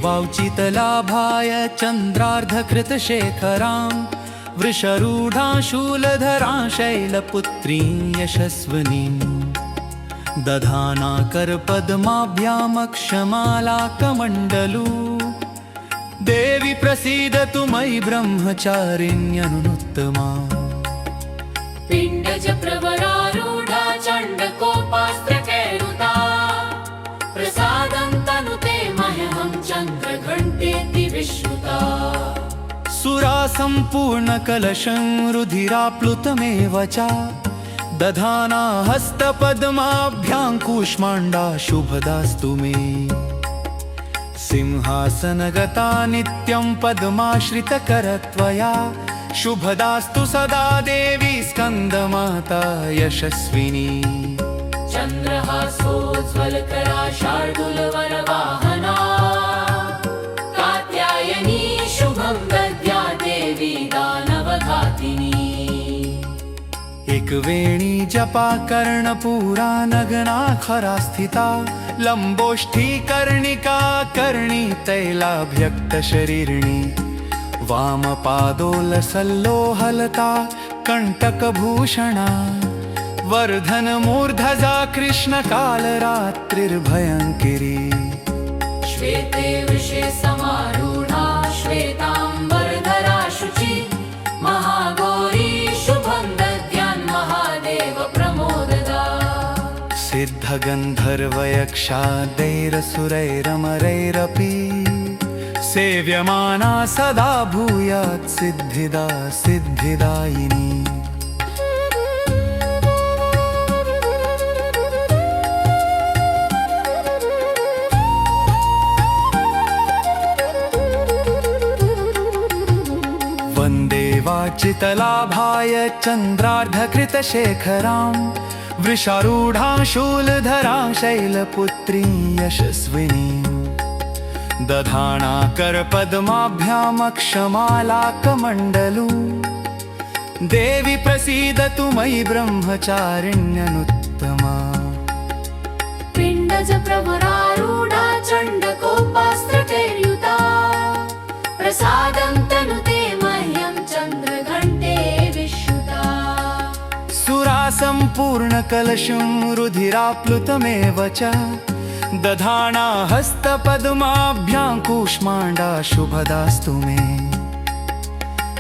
वन्देवाचितलाभाय चन्द्रार्धकृतशेखरां वृषरूढां शूलधरां शैलपुत्रीं यशस्विनीं दधानाकरपद्माभ्यामक्षमालाकमण्डलू देवी प्रसीदतु मयि ब्रह्मचारिण्यनुत्तमा पिण्डज प्रवरारूढा चण्डकोपास्त्रकैरुता प्रसादं तनुते मह्यं चन्द्रघण्टेति विश्रुता सुरा सम्पूर्णकलशं रुधिराप्लुतमेव च दधाना हस्तपद्माभ्यां कूष्माण्डा शुभदास्तु मे सिंहासनगता नित्यं पद्माश्रितकरत्वया शुभदास्तु सदा देवी स्कन्दमाता यशस्विनी चन्द्रहासोज्ज्वलकरा शार्दूलवरवाहना कात्यायनी शुभं दद्या देवी दानवघातिनी एकवेणी जपा कर्णपूरा नगना खरा स्थिता लम्बोष्ठी कर्णिका कर्णी तैलाभ्यक्तशरीरिणी वामपादोलसल्लोहलता कण्टकभूषणा वर्धनमूर्धजा कृष्णकालरात्रिर्भयङ्करी श्वेते वृषे समारूढा श्वेताम्बरधरा शुचि महागौरी शुभं दद्यान्महादेव प्रमोददा सिद्धगन्धर्वयक्षादैरसुरैरमरैरपि सेव्यमाना सदा भूयात् सिद्धिदा सिद्धिदायिनी वन्दे वाचितलाभाय चन्द्रार्धकृतशेखरां वृषारूढां शूलधरां शैलपुत्रीं यशस्विनीं दधानाकरपद्माभ्यामक्षमालाकमण्डलू देवी प्रसीदतु मयि ब्रह्मचारिण्यनुत्तमा पिण्डज प्रवरारूढा चण्डकोपास्त्रकैर्युता प्रसादं तनुते मह्यं चन्द्रघण्टे विश्रुता सुरा सम्पूर्णकलशं रुधिराप्लुतमेव च दधाना हस्तपद्माभ्यां कूष्माण्डा शुभदास्तु मे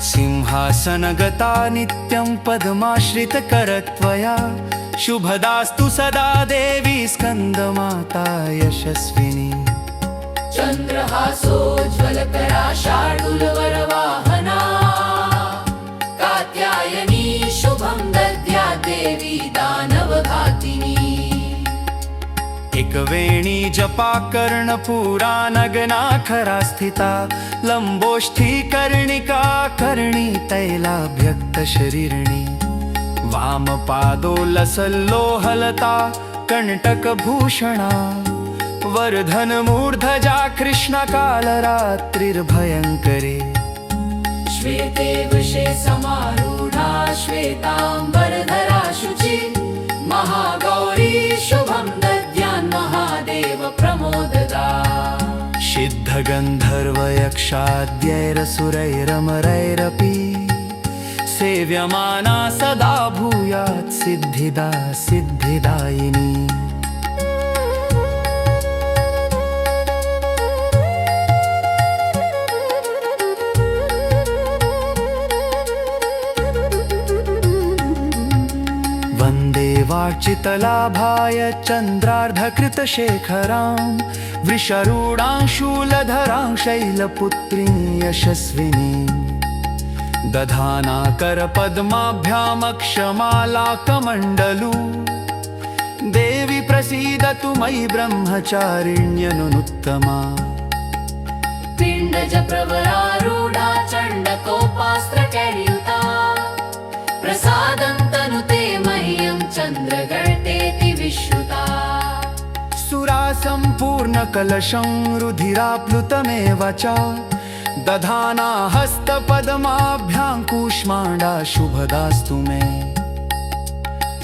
सिंहासनगता नित्यं पद्माश्रितकरत्वया शुभदास्तु सदा देवी स्कन्दमाता यशस्विनी चन्द्रहासोज्ज्वलकरा शार्दूलवरवाहना कात्यायनी शुभं दद्या देवी दानवघातिनी एकवेणी जपा कर्णपूरा नगना खरा स्थिता लम्बोष्ठी कर्णिका कर्णी तैलाभ्यक्तशरीरिणी वामपादोलसल्लोहलता कण्टकभूषणा वर्धनमूर्धजा कृष्णकालरात्रिर्भयङ्करी श्वेते वृषे समारूढा श्वेताम्बरधरा शुचि महागौरी शुभं दद्यान्महादेव प्रमोददा सिद्धगन्धर्वयक्षाद्यैरसुरैरमरैरपि सेव्यमाना सदा भूयात् सिद्धिदा सिद्धिदायिनी वन्दे वाचितलाभाय चन्द्रार्धकृतशेखरां वृषरूढां शूलधरां शैलपुत्रीं यशस्विनीं दधानाकरपद्माभ्यामक्षमालाकमण्डलू देवी प्रसीदतु मयि ब्रह्मचारिण्यनुत्तमा पिण्डज प्रवरारूढा चण्डकोपास्त्रकैर्युता प्रसादं तनुते मह्यं चन्द्रघण्टेति विश्रुता सुरा सम्पूर्णकलशं रुधिराप्लुतमेव च दधाना हस्तपद्माभ्यां कूष्माण्डा शुभदास्तु मे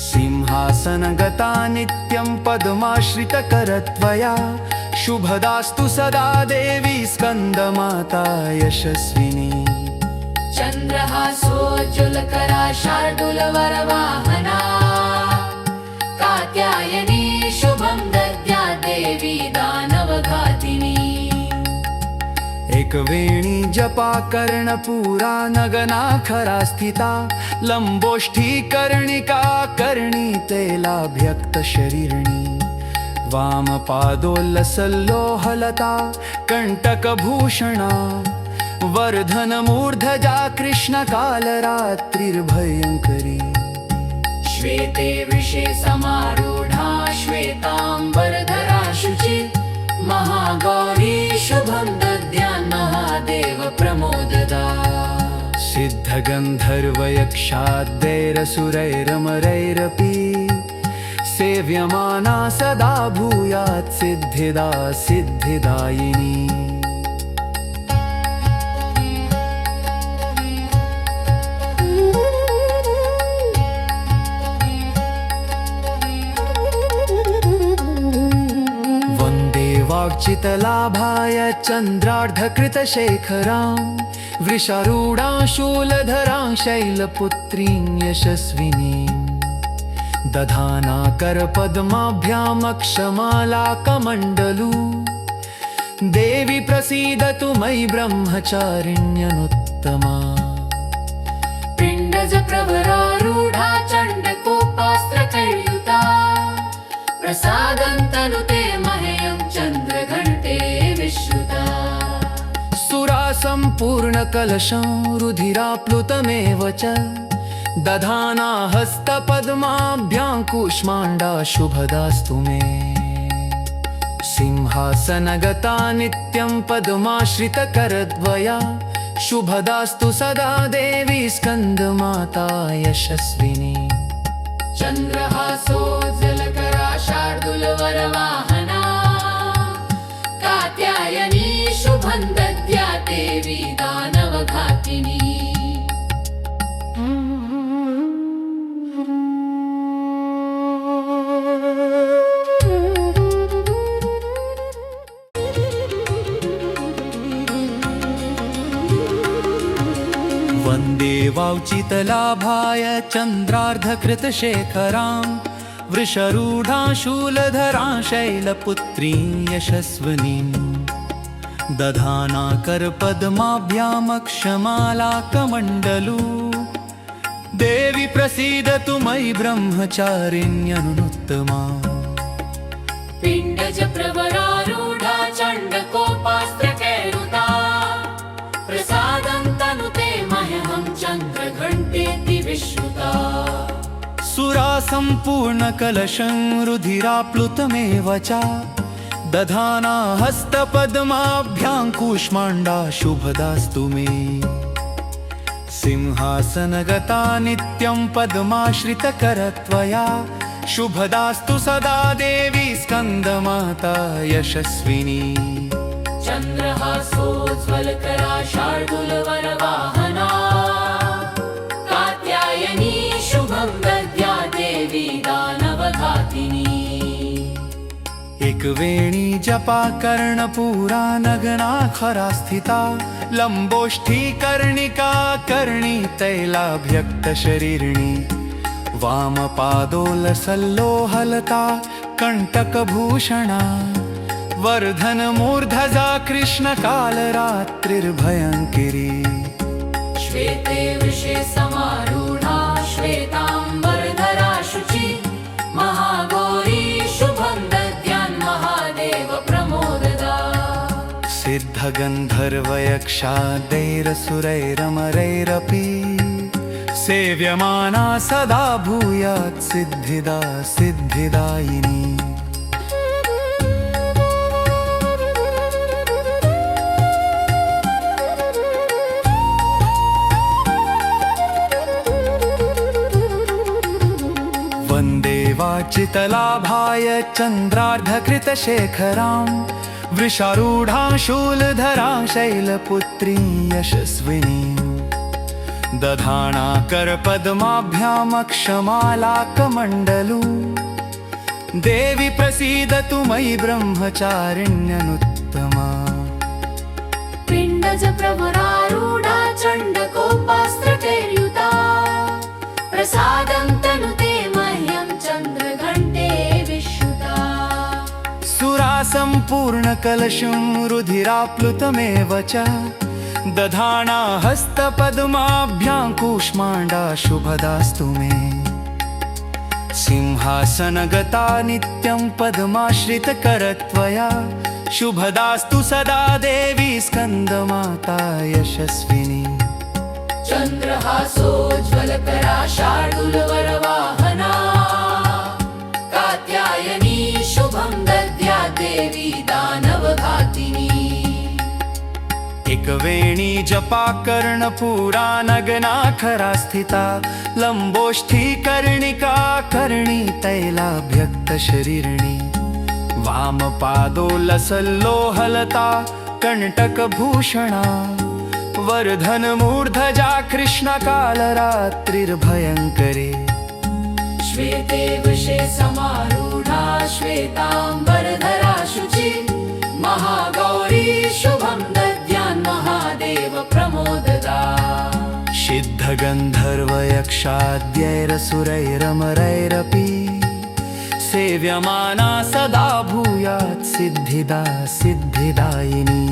सिंहासनगता नित्यं पद्माश्रितकरत्वया शुभदास्तु सदा देवी स्कंदमाता यशस्विनी चन्द्रहासोज्ज्वलकरा शार्दूलवरवाहना कात्यायनी शुभं दद्या देवी दानवघातिनी एक वेणी जपा कर्णपुरा नगना खरा स्थिता लंबोष्ठी कर्णिका कर्णी तैलाभ्यक्त शरीरणी वामपादोल्लसल्लोहलता कंटकभूषणा वर्धनमूर्धजा कृष्णकालरात्रिर्भयङ्करी श्वेते वृषे समारूढा श्वेताम्बरधरा शुचि महागौरी शुभं दद्यान् महादेव प्रमोददा सिद्धगन्धर्वयक्षाद्दैरसुरैरमरैरपि सेव्यमाना सदा भूयात् सिद्धिदा सिद्धिदायिनी वाक्चितलाभाय चन्द्रार्धकृतशेखरां वृषारूढां शूलधरां शैलपुत्रीं यशस्विनीं दधाना करपद्माभ्यामक्षमालाकमण्डलू देवी प्रसीदतु मयि ब्रह्मचारिण्यनुत्तमा पिण्डज प्रवरारूढा चण्डकोपास्त्रकैर्युता प्रसादं तनुते मह्यं चन्द्रघण्टे विश्रुता सुरा सम्पूर्णकलशं रुधिराप्लुतमेव च दधाना हस्तपद्माभ्यां कूष्माण्डा शुभदास्तु मे सिंहासनगता नित्यं पद्माश्रितकरद्वया शुभदास्तु सदा देवी स्कन्दमाता यशस्विनी चन्द्रहासोज्ज्वलकरा शार्दूलवरवाहना कात्यायनी शुभं दद्या देवी दानवघातिनी वन्दे वाञ्छितलाभाय चन्द्रार्धकृतशेखरां वृषरूढां शूलधरां शैलपुत्रीं यशस्विनीं दधाना करपद्माभ्यामक्षमालाकमण्डलू देवी प्रसीदतु मयि ब्रह्मचारिण्यनुत्तमा पिण्डज प्रवरारूढा चण्डकोपास्त्रकैरुता प्रसादं तनुते मह्यं चन्द्रघण्टेति विश्रुता सुरा सम्पूर्णकलशं रुधिराप्लुतमेव च दधाना हस्तपद्माभ्यां कूष्माण्डा शुभदास्तु मे सिंहासनगता नित्यं पद्माश्रितकरत्वया शुभदास्तु सदा देवी स्कन्दमाता यशस्विनी चन्द्रहासोज्ज्वलकरा शार्दूलवरवाहना कात्यायनी शुभं दद्या देवी दानवघातिनी एक वेणी जपा कर्णपुरा नगना खरा स्थिता लंबोष्ठी कर्णिका कर्णी तैलाभ्यक्त शरीरणी वामपादोलसल्लोहलता कंटकभूषणा वर्धनमूर्धजा कृष्णकालरात्रिर्भयङ्करी श्वेते वृषे समारूढा श्वेताम्बरधरा शुचि महागौरी शुभं दद्यान् महादेव प्रमोददा सिद्धगन्धर्वयक्षाद्दैरसुरैरमरैरपि सेव्यमाना सदा भूयात् सिद्धिदा सिद्धिदायिनी वन्दे वाचितलाभाय चन्द्रार्धकृतशेखरां वृषारूढां शूलधरां शैलपुत्रीं यशस्विनीं दधाना करपद्माभ्यामक्षमालाकमण्डलू देवी प्रसीदतु मयि ब्रह्मचारिण्यनुत्तमा पिण्डज प्रभुरारूढा चण्डकोपास्त्रकैर्युता प्रसादं तनुते मह्यं चन्द्रघण्टे विश्रुता सुरा सम्पूर्णकलशं रुधिराप्लुतमेव च दधाना हस्तपद्माभ्यां कूष्माण्डा शुभदास्तु मे सिंहासनगता नित्यं पद्माश्रितकरत्वया शुभदास्तु सदा देवी स्कन्दमाता यशस्विनी चन्द्रहासोज्ज्वलकरा शार्दूलवरवाहना कात्यायनी शुभं दद्या देवी दानवघातिनी एकवेणी जपा कर्णपूरा नगनाखरा स्थिता लम्बोष्ठी कर्णिका कर्णी तैलाभ्यक्तशरीरिणी वामपादोलसल्लोहलता कण्टकभूषणा वर्धनमूर्धजा कृष्णकालरात्रिर्भयङ्करी श्वेते वृषे समारूढा श्वेताम्बरधरा शुचि महागौरी शुभं दद्यान्महादेव प्रमोददा सिद्धगन्धर्वयक्षाद्यैरसुरैरमरैरपि सेव्यमाना सदा भूयात् सिद्धिदा सिद्धिदायिनी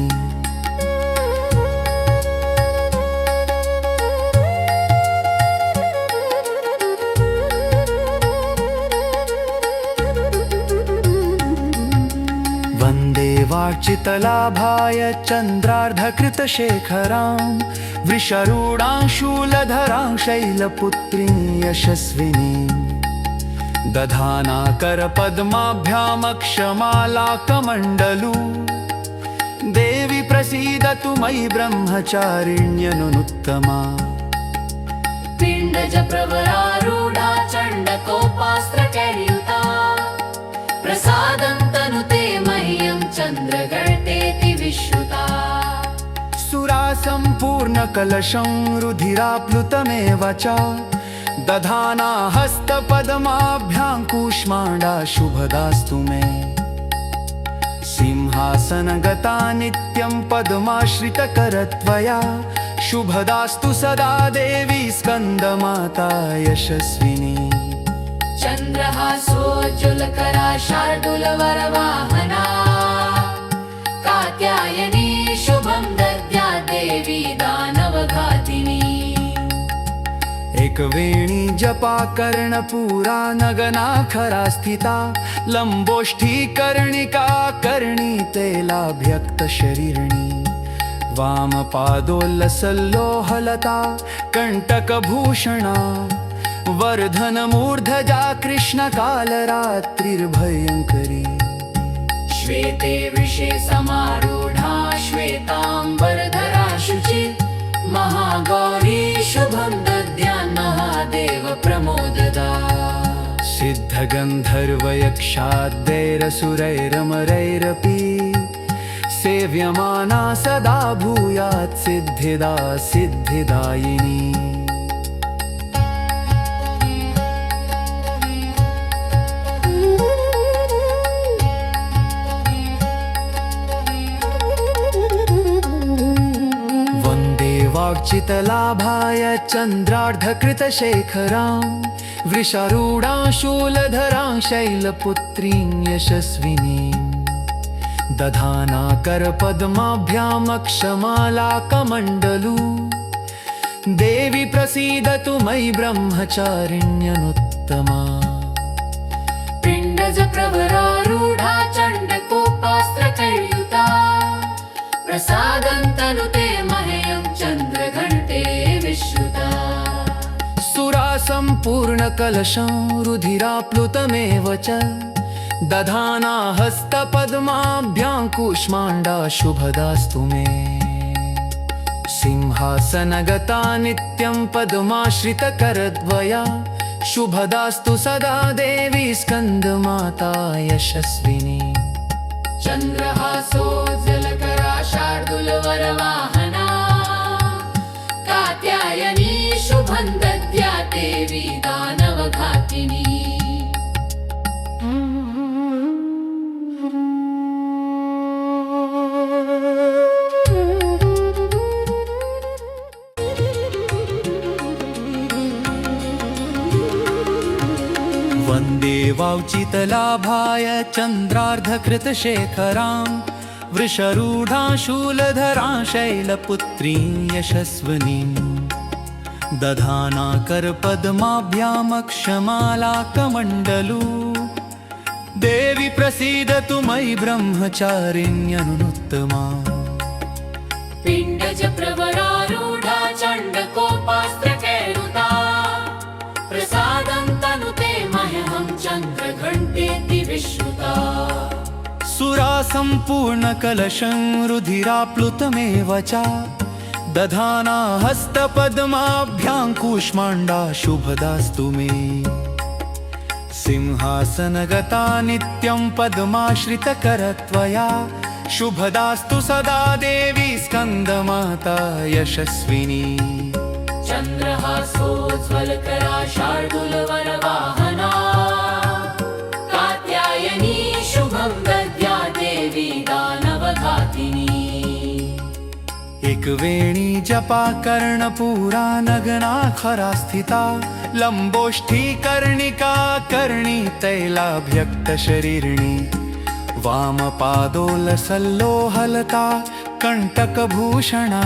वन्दे वार्चितलाभाय चन्द्रार्धकृतशेखरां वृषरूढां शूलधरां शैलपुत्रीं यशस्विनीं दधाना करपद्माभ्यामक्षमालाकमण्डलू देवी प्रसीदतु मयि ब्रह्मचारिण्यनुत्तमा पिण्डज प्रवरारूढा चण्डकोपास्त्रकैर्युता प्रसादं तनुते मह्यं चन्द्रघण्टेति विश्रुता सुरा सम्पूर्णकलशं रुधिराप्लुतमेव च दधाना हस्तपद्माभ्यां कूष्माण्डा शुभदास्तु मे सिंहासनगता नित्यं पद्माश्रितकरत्वया शुभदास्तु सदा देवी स्कन्दमाता यशस्विनी चन्द्रहासोज्ज्वलकरा शार्दूलवरवाहना कात्यायनी शुभं दद्या देवी दानवघातिनी एकवेणी जपा कर्णपूरा नगनाखरा स्थिता लम्बोष्ठी कर्णिका कर्णी तैलाभ्यक्तशरीरिणी वामपादोल्लसल्लोहलता कण्टकभूषणा वर्धनमूर्धजा कृष्णकालरात्रिर्भयङ्करी श्वेते वृषे समारूढा श्वेताम्बरधरा शुचि महागौरी शुभं दद्यान्महादेव प्रमोददा सिद्धगन्धर्वयक्षाद्यैरसुरैरमरैरपि सेव्यमाना सदा भूयात् सिद्धिदा सिद्धिदायिनी वाक्चितलाभाय चन्द्रार्धकृतशेखरां वृषारूढां शूलधरां शैलपुत्रीं यशस्विनीं दधाना करपद्माभ्यामक्षमालाकमण्डलू देवी प्रसीदतु मयि ब्रह्मचारिण्यनुत्तमा पिण्डज प्रवरारूढा चण्डकोपास्त्रकैर्युता प्रसादं तनुते मह्यं चन्द्रघण्टे विश्रुता सुरा सम्पूर्णकलशं रुधिराप्लुतमेव च दधाना हस्तपद्माभ्यां कूष्माण्डा शुभदास्तु मे सिंहासनगता नित्यं पद्माश्रितकरद्वया शुभदास्तु सदा देवी स्कन्दमाता यशस्विनी चन्द्रहासोज्ज्वलकरा शार्दूलवरवाहना कात्यायनी शुभं दद्या देवी दानवघातिनी वन्देवाञ्छितलाभाय चन्द्रार्धकृतशेखरां वृषरूढां शूलधरां शैलपुत्रीं यशस्विनीं दधाना करपद्माभ्यामक्षमालाकमण्डलू देवी प्रसीदतु मयि ब्रह्मचारिण्यनुत्तमा पिण्डज प्रवरारूढा चण्डकोपास्त्रकैरुता प्रसादं तनुते मह्यहं चन्द्रघण्टेति विश्रुता सुरा सम्पूर्णकलशं रुधिराप्लुतमेव च दधाना हस्तपद्माभ्यां कूष्माण्डा शुभदास्तु मे सिंहासनगता नित्यं पद्माश्रितकरत्वया शुभदास्तु सदा देवी स्कन्दमाता यशस्विनी चन्द्रहासोज्ज्वलकरा शार्दूलवरवाहना कात्यायनी शुभं दद्या देवी दानवघातिनी एकवेणी जपा कर्णपूरा नगना खरा स्थिता लंबोष्ठी कर्णिका कर्णी तैलाभ्यक्तशरीरिणी वामपादोलसल्लोहलता कण्टकभूषणा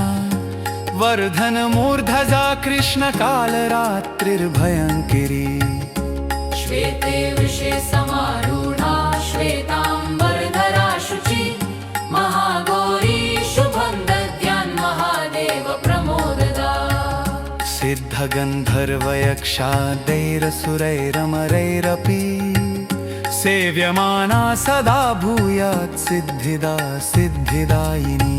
वर्धनमूर्धजा कृष्णकालरात्रिर्भयङ्करी श्वेते वृषे समारूढा श्वेताम्बरधरा शुचि महागौरी शुभं दद्यान्महादेव प्रमोददा सिद्धगन्धर्वयक्षादैरसुरैरमरैरपि सेव्यमाना सदा भूयात् सिद्धिदा सिद्धिदायिनी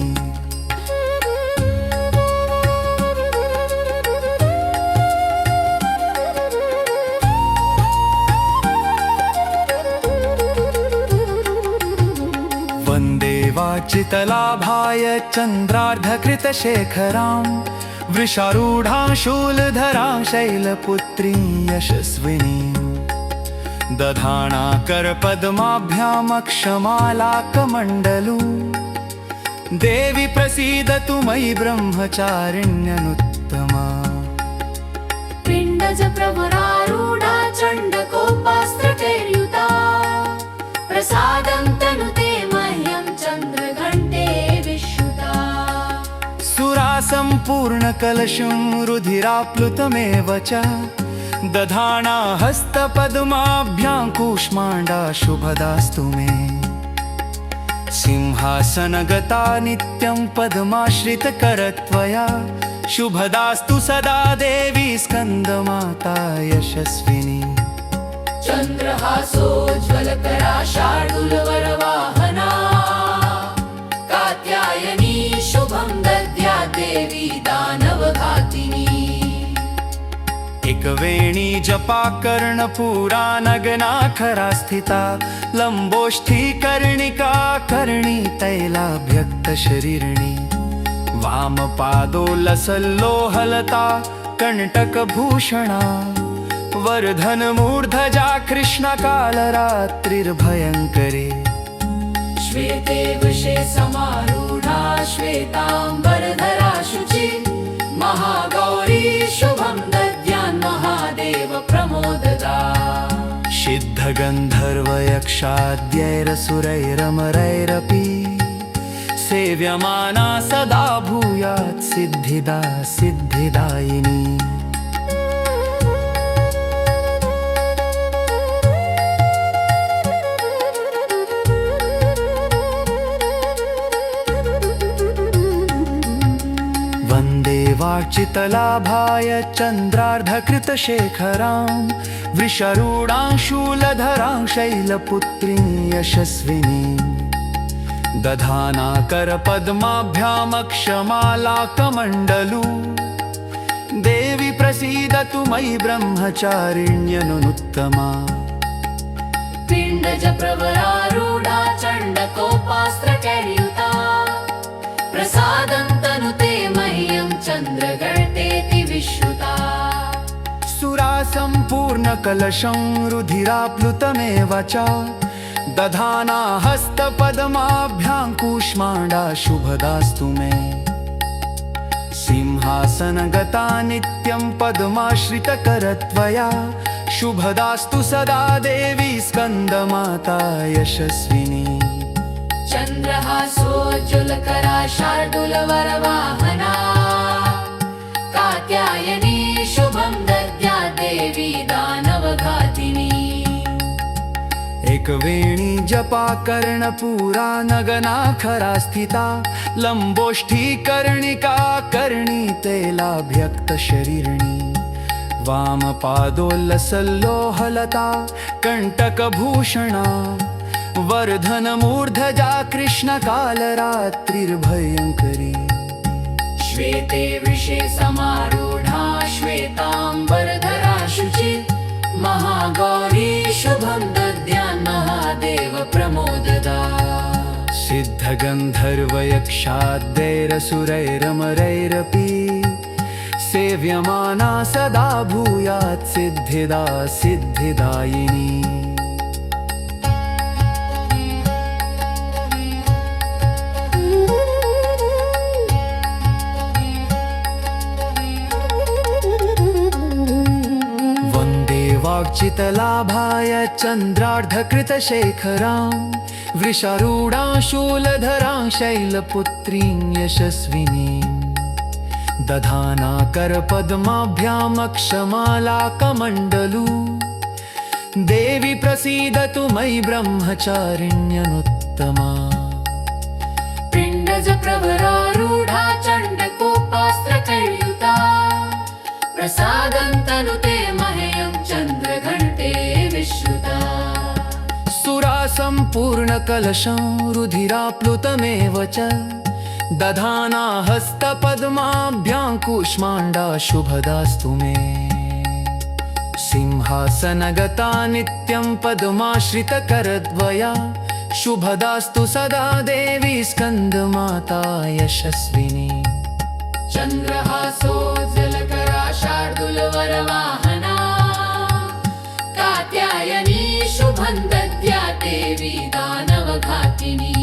वन्दे वाचितलाभाय चन्द्रार्धकृतशेखरां वृषारूढां शूलधरां शैलपुत्रीं यशस्विनीं दधाना करपद्माभ्यामक्षमालाकमण्डलू देवी प्रसीदतु मयि ब्रह्मचारिण्यनुत्तमा पिण्डज प्रवरारूढा चण्डकोपास्त्रकैर्युता प्रसादं तनुते मह्यं चन्द्रघण्टे विश्रुता सुरा सम्पूर्णकलशं रुधिराप्लुतमेव च दधाना हस्तपद्माभ्यां कूष्माण्डा शुभदास्तु मे सिंहासनगता नित्यं पद्माश्रितकरत्वया शुभदास्तु सदा देवी स्कन्दमाता यशस्विनी चन्द्रहासोज्ज्वलकरा शार्दूलवरवाहना कात्यायनी शुभं दद्या देवी दानवघातिनी एकवेणी जपा कर्णपूरा नगना खरा स्थिता लंबोष्ठी कर्णिका कर्णी तैलाभ्यक्तशरीरिणी वामपादोलसल्लोहलता कण्टकभूषणा वर्धनमूर्धजा कृष्णकालरात्रिर्भयङ्करी श्वेते वृषे समारूढा श्वेताम्बरधरा शुचि महागौरी शुभं दद्यान्महादेव प्रमोददा सिद्धगन्धर्वयक्षाद्यैरसुरैरमरैरपि सेव्यमाना सदा भूयात् सिद्धिदा सिद्धिदायिनी वन्दे वाचितलाभाय चन्द्रार्धकृतशेखरां वृषरूढां शूलधरां शैलपुत्रीं यशस्विनीं दधाना करपद्माभ्यामक्षमालाकमण्डलू देवी प्रसीदतु मयि ब्रह्मचारिण्यनुत्तमा पिण्डज प्रवरारूढा चण्डकोपास्त्रकैर्युता प्रसादं तनुते मह्यं चन्द्रघण्टेति विश्रुता सुरा सम्पूर्णकलशं रुधिराप्लुतमेव च दधाना हस्तपद्माभ्यां कूष्माण्डा शुभदास्तु मे सिंहासनगता नित्यं पद्माश्रितकरत्वया शुभदास्तु सदा देवी स्कंदमाता यशस्विनी चन्द्रहासोज्ज्वलकरा शार्दूलवरवाहना कात्यायनी शुभं दद्या देवी दानवघातिनी एकवेणी जपा कर्णपूरा नगना खरा स्थिता लंबोष्ठी कर्णिका कर्णी तैलाभ्यक्त शरीरिणी वामपादोल्लसल्लोहलता कंटकभूषणा वर्धनमूर्धजा कृष्णकालरात्रिर्भयङ्करी श्वेते वृषे समारूढा श्वेताम्बरधरा शुचि महागौरी शुभं दद्यान् महादेव प्रमोददा सिद्धगन्धर्वयक्षाद्यैरसुरैरमरैरपि सेव्यमाना सदा भूयात् सिद्धिदा सिद्धिदायिनी वाक्चितलाभाय चन्द्रार्धकृतशेखरां वृषारूढां शूलधरां शैलपुत्रीं यशस्विनीं दधाना करपद्माभ्यामक्षमालाकमण्डलू देवी प्रसीदतु मयि ब्रह्मचारिण्यनुत्तमा पिण्डज प्रवरारूढा चण्डकोपास्त्रकैर्युता प्रसादं तनुते मह्यं चन्द्रघण्टे विश्रुता सुरा सम्पूर्णकलशं रुधिराप्लुतमेव च दधाना हस्तपद्माभ्यां कूष्माण्डा शुभदास्तु मे सिंहासनगता नित्यं पद्माश्रितकरद्वया शुभदास्तु सदा देवी स्कन्दमाता यशस्विनी चन्द्रहासोज्ज्वलकरा शार्दूलवरवाहना कात्यायनी शुभं दद्या देवी दानवघातिनी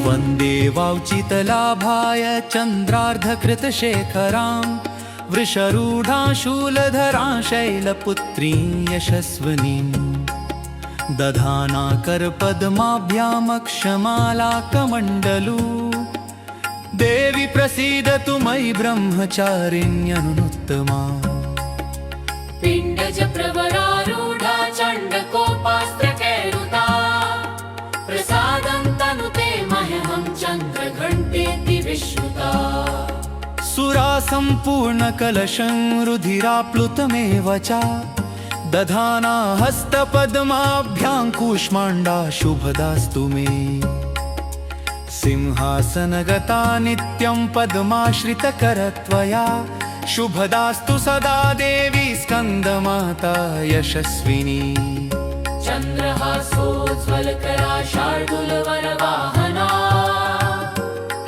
वन्दे वाञ्छितलाभाय चन्द्रार्धकृतशेखरां वृषरूढां शूलधरां शैलपुत्रीं यशस्विनीं दधाना करपद्माभ्यामक्षमालाकमण्डलू देवी प्रसीदतु मयि ब्रह्मचारिण्यनुत्तमा पिण्डज प्रवरारूढा चण्डकोपास्त्रकैरुता प्रसादं तनुते मह्यं चन्द्रघण्टेति विश्रुता सुरा सम्पूर्णकलशं रुधिराप्लुतमेव च दधाना हस्तपद्माभ्यां कूष्माण्डा शुभदास्तु मे सिंहासनगता नित्यं पद्माश्रितकरत्वया शुभदास्तु सदा देवी स्कन्दमाता यशस्विनी चन्द्रहासोज्ज्वलकरा शार्दूलवरवाहना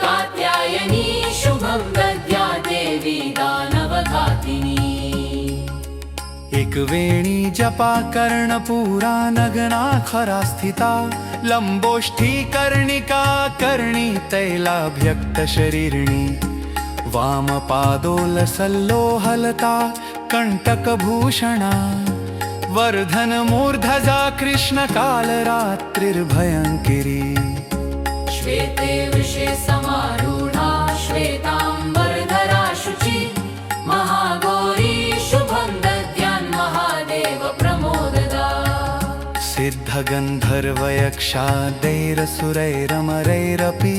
कात्यायनी शुभं दद्या देवी दानवघातिनी एकवेणी जपा कर्णपूरा नगना खरा स्थिता लंबोष्ठी कर्णिका कर्णी तैलाभ्यक्त शरीरिणी वामपादोलसल्लोहलता कंटकभूषणा वर्धनमूर्धजा कृष्णकालरात्रिर्भयङ्करी श्वेते वृषे समारूढा श्वेताम्बरधरा शुचि महागौरी शुभं दद्यान् महादेव प्रमोददा सिद्धगन्धर्वयक्षाद्यैरसुरैरमरैरपि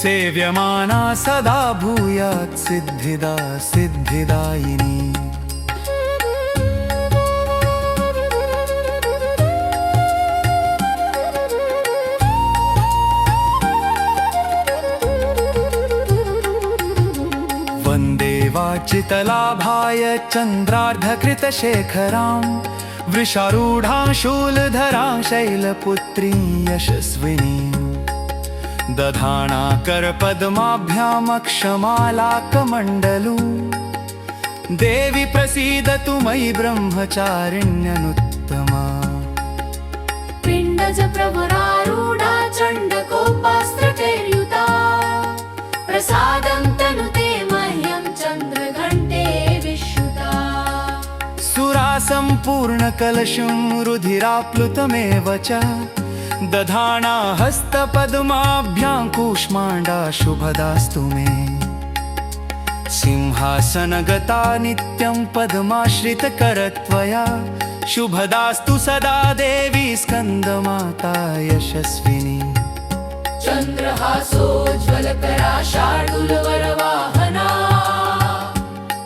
सेव्यमाना सदा भूयात् सिद्धिदा सिद्धिदायिनी वन्दे वाचितलाभाय चन्द्रार्धकृतशेखरां वृषारूढां शूलधरां शैलपुत्रीं यशस्विनीं दधाना करपद्माभ्यामक्षमालाकमण्डलू देवी प्रसीदतु मयि ब्रह्मचारिण्यनुत्तमा पिण्डज प्रभरारूढा चण्डकोपास्त्रकैर्युता प्रसादं तनुते मह्यं चन्द्रघण्टे विश्रुता सुरा सम्पूर्णकलशं रुधिराप्लुतमेव च दधाना हस्तपद्माभ्यां कूष्माण्डा शुभदास्तु मे सिंहासनगता नित्यं पद्माश्रितकरत्वया शुभदास्तु सदा देवी स्कन्दमाता यशस्विनी चन्द्रहासोज्ज्वलकरा शार्दूलवरवाहना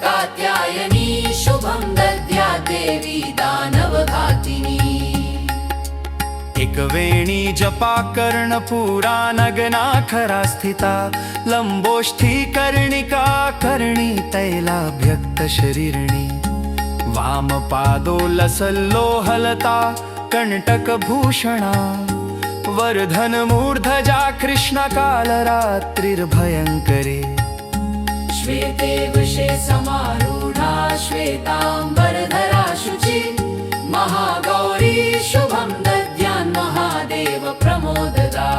कात्यायनी शुभं दद्या देवी दानवघातिनी एकवेणी जपा कर्णपूरा नगनाखरा स्थिता लंबोष्ठी कर्णिका कर्णी तैलाभ्यक्त शरीरिणी वामपादोलसल्लोहलता कण्टकभूषणा वर्धन मूर्धजा कृष्णकालरात्रिर्भयङ्करी श्वेते वृषे समारूढा श्वेताम्बरधरा शुचि महागौरी शुभं दद्यान् महादेव प्रमोददा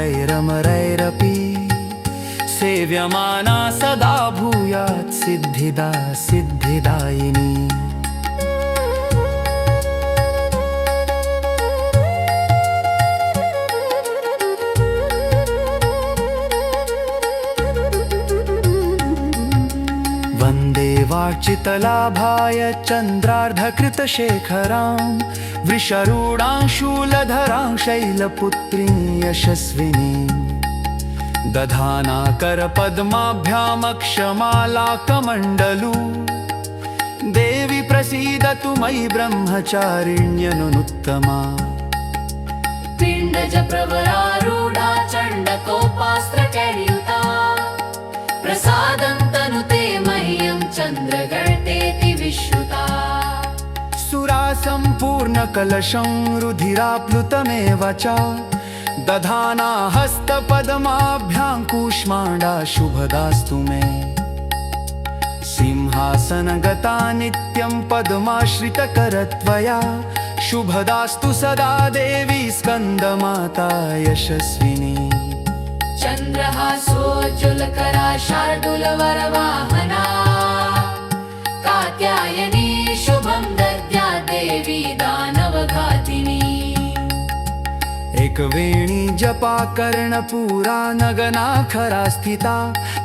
सिद्धगन्धर्वयक्षाद्यैरसुरैरमरैरपि सेव्यमाना सदा भूयात् सिद्धिदा सिद्धिदायिनी वन्दे वाचितलाभाय चन्द्रार्धकृतशेखरां वृषरूढां शूलधरां शैलपुत्रीं यशस्विनी दधाना करपद्माभ्यामक्षमालाकमण्डलू देवी प्रसीदतु मयि ब्रह्मचारिण्यनुत्तमा पिण्डज प्रवरारूढा चण्डकोपास्त्रकैर्युता प्रसादं तनुते मह्यं चन्द्रघण्टेति विश्रुता सुरा सम्पूर्णकलशं रुधिराप्लुतमेव च दधाना हस्तपद्माभ्यां कूष्माण्डा शुभदास्तु मे सिंहासनगता नित्यं पद्माश्रितकरत्वया शुभदास्तु सदा देवी स्कन्दमाता यशस्विनी चन्द्रहासोज्ज्वलकरा शार्दूलवरवाहना कात्यायनी शुभं दद्या देवी दानवघातिनी एकवेणी जपा कर्णपूरा नगनाखरा स्थिता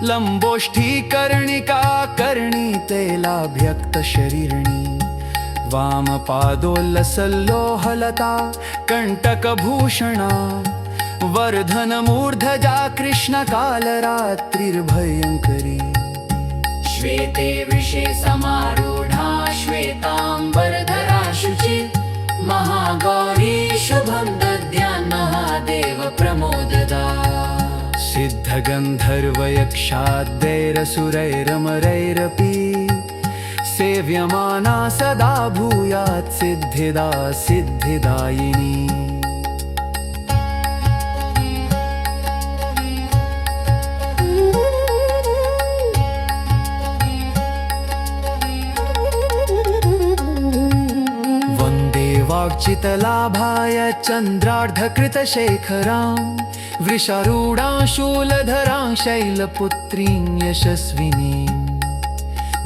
लंबोष्ठी कर्णिका कर्णी तैलाभ्यक्त शरीरिणी वामपादोल्लसल्लोहलता कण्टकभूषणा वर्धन मूर्धजा कृष्णकालरात्रिर्भयङ्करी श्वेते वृषे समारूढा श्वेताम्बरधरा शुचि महागौरी शुभं दद्यान् महादेव प्रमोददा सिद्धगन्धर्वयक्षाद्यैरसुरैरमरैरपि सेव्यमाना सदा भूयात् सिद्धिदा सिद्धिदायिनी वाक्चितलाभाय चन्द्रार्धकृतशेखरां वृषारूढां शूलधरां शैलपुत्रीं यशस्विनीं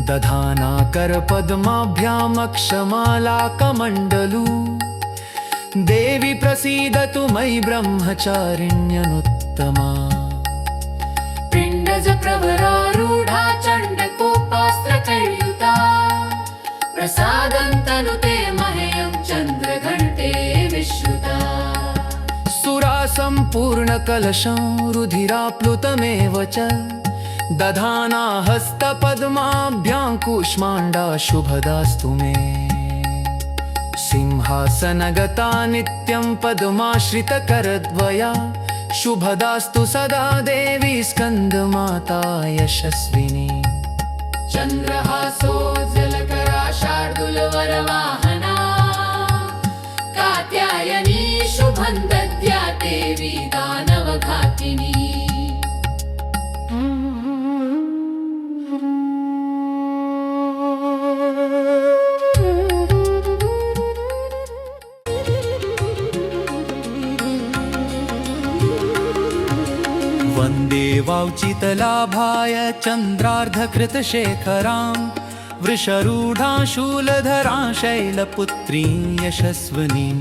दधाना करपद्माभ्यामक्षमालाकमण्डलू देवी प्रसीदतु मयि ब्रह्मचारिण्यनुत्तमा पिण्डज प्रवरारूढा चण्डकोपास्त्रकैर्युता प्रसादं तनुते मह्यं चन्द्रघण्टे विश्रुता सुरा सम्पूर्णकलशं रुधिराप्लुतमेव च दधाना हस्तपद्माभ्यां कूष्माण्डा शुभदास्तु मे सिंहासनगता नित्यं पद्माश्रितकरद्वया शुभदास्तु सदा देवी स्कन्दमाता यशस्विनी चन्द्रहासोज्ज्वलकरा शार्दूलवरवाहना कात्यायनी शुभं दद्या देवी दानवघातिनी वन्दे वाञ्छितलाभाय चन्द्रार्धकृतशेखरां वृषरूढां शूलधरां शैलपुत्रीं यशस्विनीं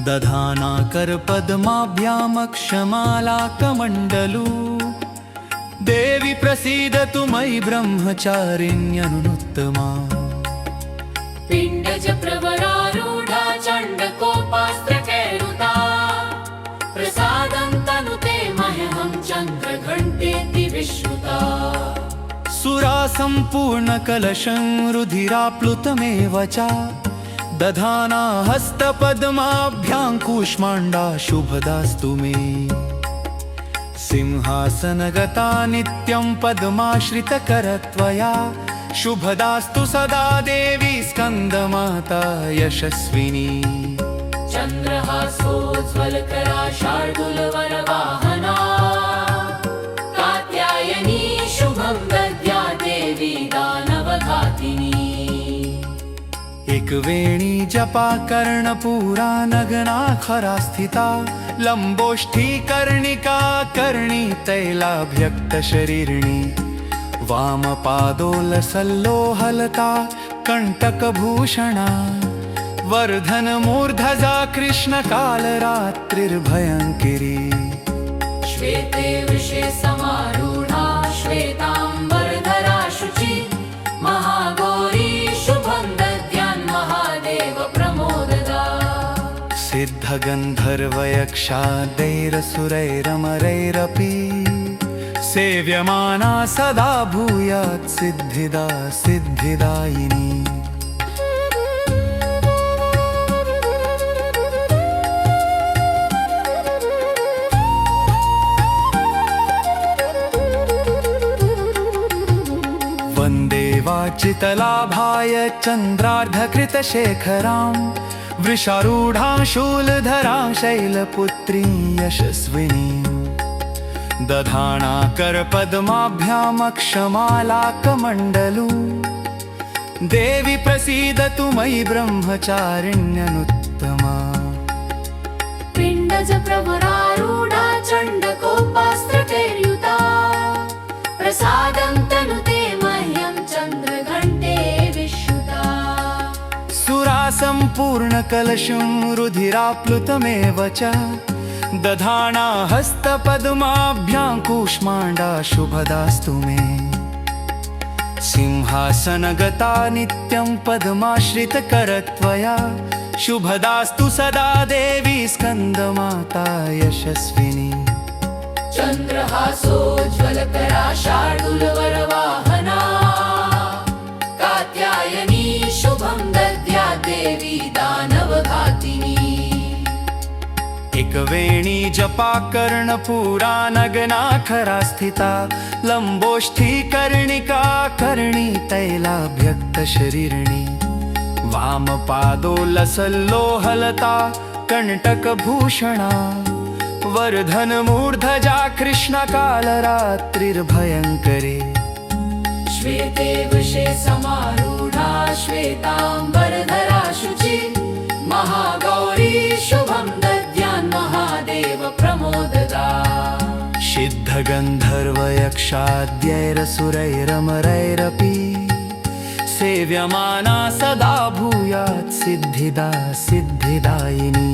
दधाना करपद्माभ्यामक्षमालाकमण्डलू देवी प्रसीदतु मयि ब्रह्मचारिण्यनुत्तमा पिण्डज प्रवरारूढा चण्डकोपास्त्रकैरुता प्रसादं तनुते मह्यहं चन्द्रघण्टेति विश्रुता सुरा सम्पूर्णकलशं रुधिराप्लुतमेव च दधाना हस्तपद्माभ्यां कूष्माण्डा शुभदास्तु मे सिंहासनगता नित्यं पद्माश्रितकरत्वया शुभदास्तु सदा देवी स्कन्दमाता यशस्विनी चन्द्रहासोज्ज्वलकरा शार्दूलवरवाहना कात्यायनी शुभं दद्या देवी दानवघातिनी एकवेणी जपा कर्णपूरा नगना खरा स्थिता लंबोष्ठी कर्णिका कर्णी तैलाभ्यक्तशरीरिणी वामपादोलसल्लोहलता कण्टकभूषणा वर्धनमूर्धजा कृष्णकालरात्रिर्भयङ्करी श्वेते वृषे समारूढा श्वेताम्बरधरा शुचि महागौरी शुभं दद्यान्महादेव प्रमोददा सिद्धगन्धर्वयक्षादैरसुरैरमरैरपि सेव्यमाना सदा भूयात् सिद्धिदा सिद्धिदायिनी वन्दे वाचितलाभाय चन्द्रार्धकृतशेखरां वृषारूढां शूलधरां शैलपुत्रीं यशस्विनीं दधाना करपद्माभ्यामक्षमालाकमण्डलू देवी प्रसीदतु मयि ब्रह्मचारिण्यनुत्तमा पिण्डज प्रवरारूढा चण्डकोपास्त्रकैर्युता प्रसादं तनुते मह्यं चन्द्रघण्टे विश्रुता सुरा सम्पूर्णकलशं रुधिराप्लुतमेव च दधाना हस्तपद्माभ्यां कूष्माण्डा शुभदास्तु मे सिंहासनगता नित्यं पद्माश्रितकरत्वया शुभदास्तु सदा देवी स्कन्दमाता यशस्विनी चन्द्रहासोज्ज्वलकरा शार्दूलवरवाहना कात्यायनी शुभं दद्या देवी दानवघातिनी एकवेणी जपा कर्णपूरा नगना खरा स्थिता लंबोष्ठी कर्णिका कर्णी तैलाभ्यक्तशरीरिणी वामपादोलसल्लोहलता कण्टकभूषणा वर्धनमूर्धजा कृष्णकालरात्रिर्भयङ्करी श्वेते वृषे समारूढा श्वेताम्बरधरा शुचि महागौरी शुभं दद्यान्महादेव प्रमोददा सिद्धगन्धर्वयक्षाद्यैरसुरैरमरैरपि सेव्यमाना सदा भूयात् सिद्धिदा सिद्धिदायिनी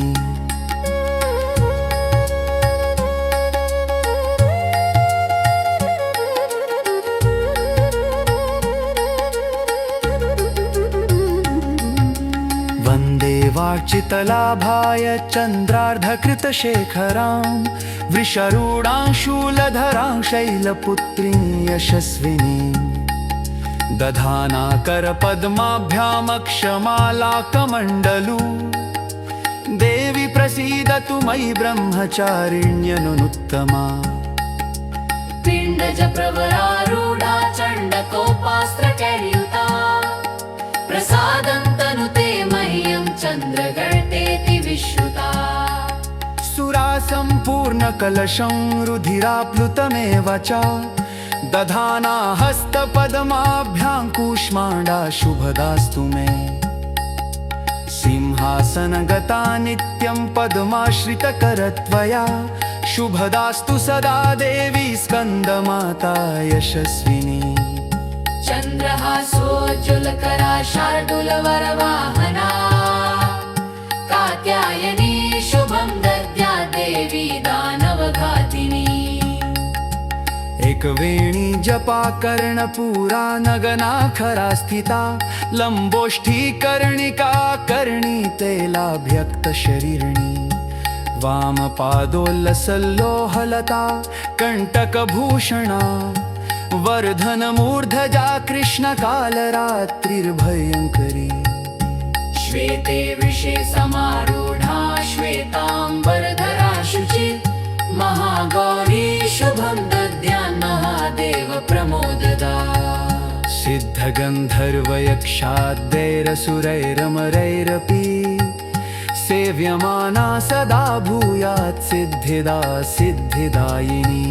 वन्दे वार्चितलाभाय चन्द्रार्धकृतशेखरां वृषरूढां शूलधरां शैलपुत्रीं यशस्विनीं दधाना करपद्माभ्यामक्षमालाकमण्डलू देवी प्रसीदतु मयि ब्रह्मचारिण्यनुत्तमा पिण्डज प्रवरारूढा चण्डकोपास्त्रकैर्युता प्रसादं तनुते मह्यं चन्द्रघण्टेति विश्रुता सुरा सम्पूर्णकलशं रुधिराप्लुतमेव च दधाना हस्तपद्माभ्यां कूष्माण्डा शुभदास्तु मे सिंहासनगता नित्यं पद्माश्रितकरत्वया शुभदास्तु सदा देवी स्कंदमाता यशस्विनी चन्द्रहासोज्ज्वलकरा शार्दूलवरवाहना कात्यायनी शुभं दद्या देवी दानवघातिनी एकवेणी जपा कर्णपूरा नगनाखरा स्थिता लंबोष्ठी कर्णिका कर्णी तैलाभ्यक्त शरीरिणी वामपादोल्लसल्लोहलता कंटकभूषणा वर्धनमूर्धजा कृष्णकालरात्रिर्भयङ्करी श्वेते वृषे समारूढा श्वेताम्बरधरा शुचि महागौरी शुभं दद्यान्महादेव प्रमोददा सिद्धगन्धर्वयक्षाद्दैरसुरैरमरैरपि सेव्यमाना सदा भूयात् सिद्धिदा सिद्धिदायिनी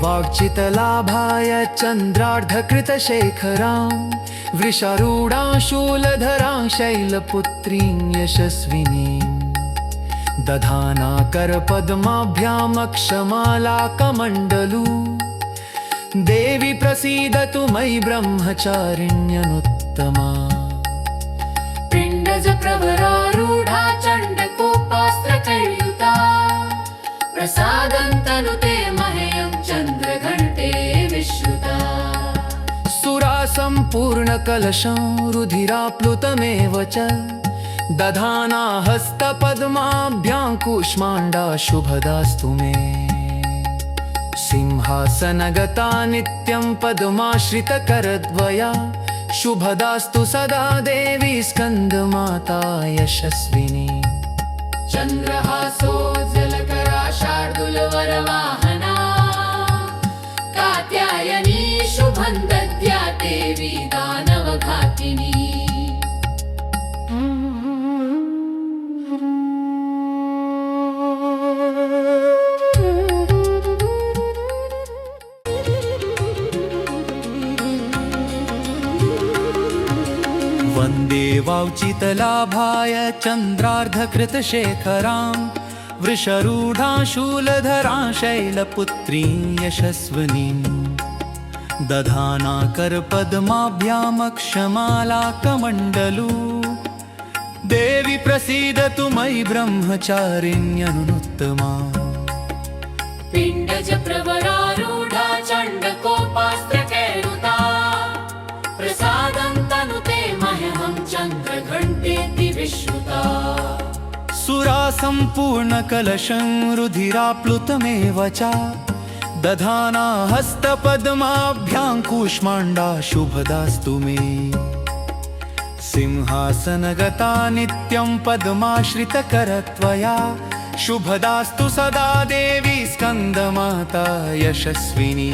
वाक्चितलाभाय चन्द्रार्धकृतशेखरां वृषारूढां शूलधरां शैलपुत्रीं यशस्विनीं दधाना करपद्माभ्यामक्षमालाकमण्डलू देवी प्रसीदतु मयि ब्रह्मचारिण्यनुत्तमा पिण्डज प्रवरारूढा चण्डकोपास्त्रकैर्युता प्रसादं तनुते मह्यं चन्द्रघण्टे विश्रुता सुरा सम्पूर्णकलशं रुधिराप्लुतमेव च दधाना हस्तपद्माभ्यां कूष्माण्डा शुभदास्तु मे सिंहासनगता नित्यं पद्माश्रितकरद्वया शुभदास्तु सदा देवी स्कन्दमाता यशस्विनी चन्द्रहासोज्ज्वलकरा शार्दूलवरवाहना कात्यायनी शुभं दद्या देवी दानवघातिनी वन्दे वाञ्छितलाभाय चन्द्रार्धकृतशेखरां वृषारूढां शूलधरां शैलपुत्रीं यशस्विनीं दधाना करपद्माभ्यामक्षमालाकमण्डलू देवी प्रसीदतु मयि ब्रह्मचारिण्यनुत्तमा पिण्डज प्रवरारूढा चण्डकोपास्त्रकैर्युता प्रसादं तनुते मह्यं चन्द्रघण्टेति विश्रुता सुरा सम्पूर्णकलशं रुधिराप्लुतमेव च दधाना हस्तपद्माभ्यां कूष्माण्डा शुभदास्तु मे सिंहासनगता नित्यं पद्माश्रितकरत्वया शुभदास्तु सदा देवी स्कन्दमाता यशस्विनी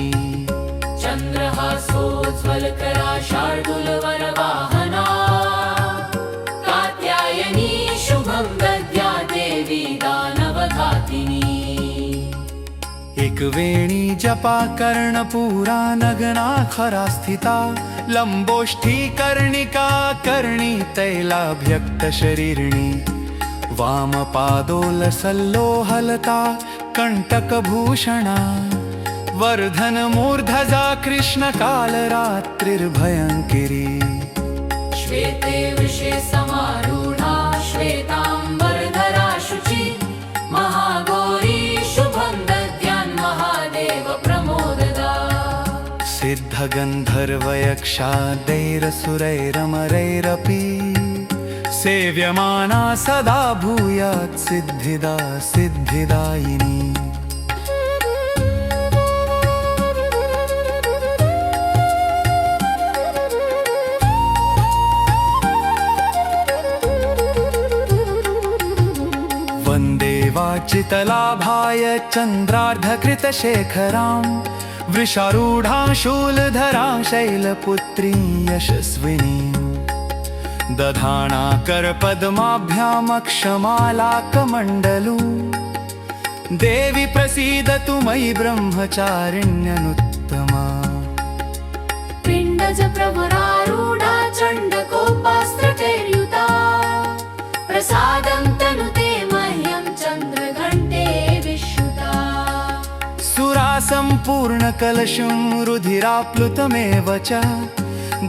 चन्द्रहासोज्ज्वलकरा शार्दूलवरवाहना कात्यायनी शुभं दद्या देवी दानवघातिनी एकवेणी जपा कर्णपूरा नगनाखरा स्थिता लंबोष्ठी कर्णिका कर्णी तैलाभ्यक्त शरीरिणी वामपादोलसल्लोहलता कंटकभूषणा वर्धनमूर्धजा कृष्णकालरात्रिर्भयङ्करी श्वेते वृषे समारूढा श्वेताम्बरधरा शुचि महागौरी शुभं दद्यान्महादेव प्रमोददा सिद्धगन्धर्वयक्षादैरसुरैरमरैरपि सेव्यमाना सदा भूयात् सिद्धिदा सिद्धिदायिनी वन्दे वाचितलाभाय चन्द्रार्धकृतशेखरां वृषारूढां शूलधरां शैलपुत्रीं यशस्विनीं दधाना करपद्माभ्यामक्षमालाकमण्डलू देवी प्रसीदतु मयि ब्रह्मचारिण्यनुत्तमा पिण्डज प्रभरारूढा चण्डकोपास्त्रकैर्युता प्रसादं तनुते मह्यं चन्द्रघण्टे विश्रुता सुरासम्पूर्णकलशं रुधिराप्लुतमेव च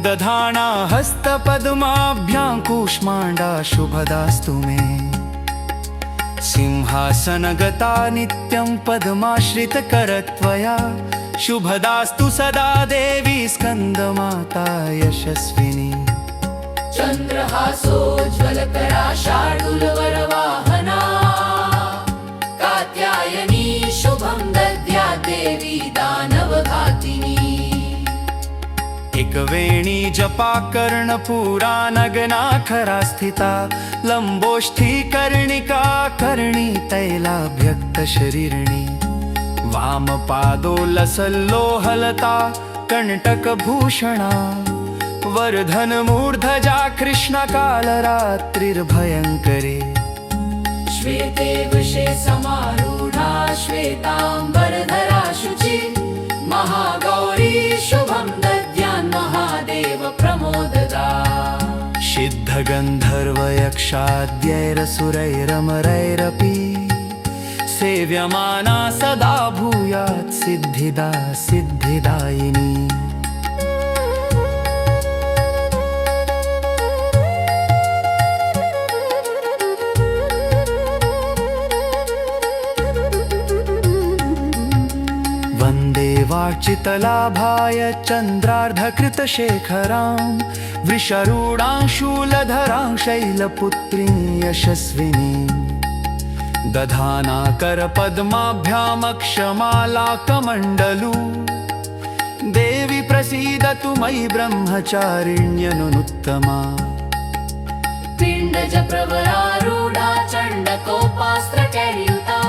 दधाना हस्तपद्माभ्यां कूष्माण्डा शुभदास्तु मे सिंहासनगता नित्यं पद्माश्रितकरत्वया शुभदास्तु सदा देवी स्कन्दमाता यशस्विनी चन्द्रहासोज्ज्वलकरा शार्दूलवरवाहना कात्यायनी शुभं दद्या देवी दानवघातिनी एकवेणी जपा कर्णपूरा नगनाखरा स्थिता लंबोष्ठी कर्णिका कर्णी तैलाभ्यक्तशरीरिणी वामपादोलसल्लोहलता कण्टकभूषणा वर्धनमूर्धजा कृष्णकालरात्रिर्भयङ्करी श्वेते वृषे समारूढा श्वेताम्बरधरा शुचि महागौरी शुभं दद्यान् महादेव प्रमोददा सिद्धगन्धर्वयक्षाद्यैरसुरैरमरैरपि सेव्यमाना सदा भूयात् सिद्धिदा सिद्धिदायिनी वन्दे वाचितलाभाय चन्द्रार्धकृतशेखरां वृषरूढां शूलधरां शैलपुत्रीं यशस्विनीं दधाना करपद्माभ्यामक्षमालाकमण्डलू देवी प्रसीदतु मयि ब्रह्मचारिण्यनुत्तमा पिण्डज प्रवरारूढा चण्डकोपास्त्रकैर्युता